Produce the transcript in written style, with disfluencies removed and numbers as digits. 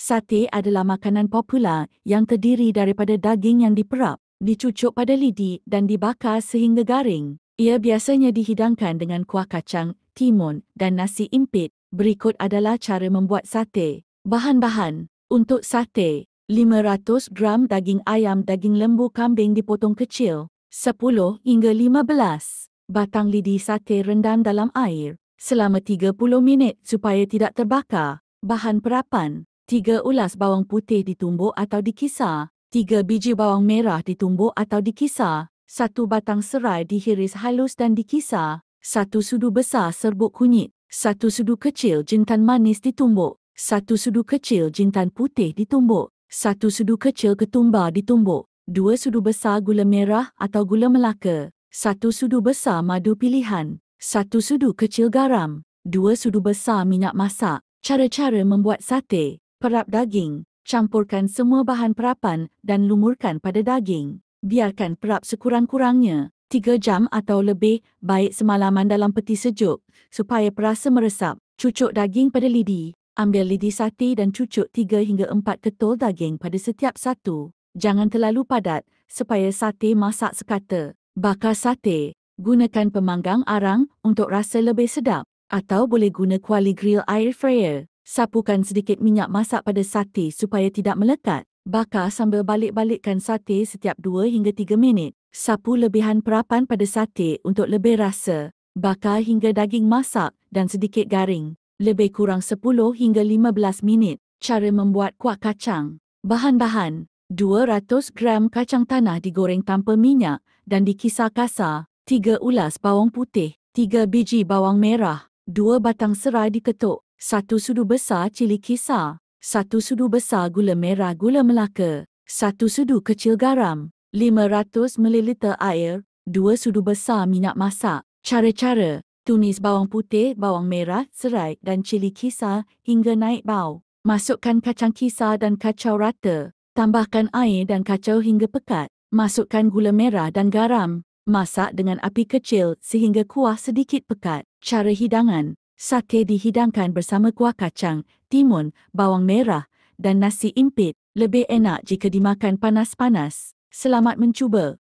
Sate adalah makanan popular yang terdiri daripada daging yang diperap, dicucuk pada lidi dan dibakar sehingga garing. Ia biasanya dihidangkan dengan kuah kacang, timun dan nasi impit. Berikut adalah cara membuat sate. Bahan-bahan. Untuk sate, 500 gram daging ayam daging lembu kambing dipotong kecil, 10 hingga 15 batang lidi sate rendam dalam air selama 30 minit supaya tidak terbakar. Bahan perapan, 3 ulas bawang putih ditumbuk atau dikisar, 3 biji bawang merah ditumbuk atau dikisar, 1 batang serai dihiris halus dan dikisar, 1 sudu besar serbuk kunyit, 1 sudu kecil jintan manis ditumbuk, 1 sudu kecil jintan putih ditumbuk, 1 sudu kecil ketumbar ditumbuk, 2 sudu besar gula merah atau gula Melaka, 1 sudu besar madu pilihan, 1 sudu kecil garam, 2 sudu besar minyak masak. Cara-cara membuat sate. Perap daging. Campurkan semua bahan perapan dan lumurkan pada daging. Biarkan perap sekurang-kurangnya 3 jam atau lebih, baik semalaman dalam peti sejuk supaya perasa meresap. Cucuk daging pada lidi. Ambil lidi sate dan cucuk 3 hingga 4 ketul daging pada setiap satu. Jangan terlalu padat supaya sate masak sekata. Bakar sate. Gunakan pemanggang arang untuk rasa lebih sedap atau boleh guna kuali grill air fryer. Sapukan sedikit minyak masak pada sate supaya tidak melekat. Bakar sambil balik-balikkan sate setiap 2 hingga 3 minit. Sapu lebihan perapan pada sate untuk lebih rasa. Bakar hingga daging masak dan sedikit garing. Lebih kurang 10 hingga 15 minit. Cara membuat kuah kacang. Bahan-bahan. 200 gram kacang tanah digoreng tanpa minyak dan dikisar kasar. 3 ulas bawang putih, 3 biji bawang merah, 2 batang serai diketuk, 1 sudu besar cili kisar, 1 sudu besar gula merah gula Melaka, 1 sudu kecil garam, 500 ml air, 2 sudu besar minyak masak. Cara-cara. Tumis bawang putih, bawang merah, serai dan cili kisar hingga naik bau. Masukkan kacang kisar dan kacau rata. Tambahkan air dan kacau hingga pekat. Masukkan gula merah dan garam. Masak dengan api kecil sehingga kuah sedikit pekat. Cara hidangan. Sate dihidangkan bersama kuah kacang, timun, bawang merah dan nasi impit. Lebih enak jika dimakan panas-panas. Selamat mencuba.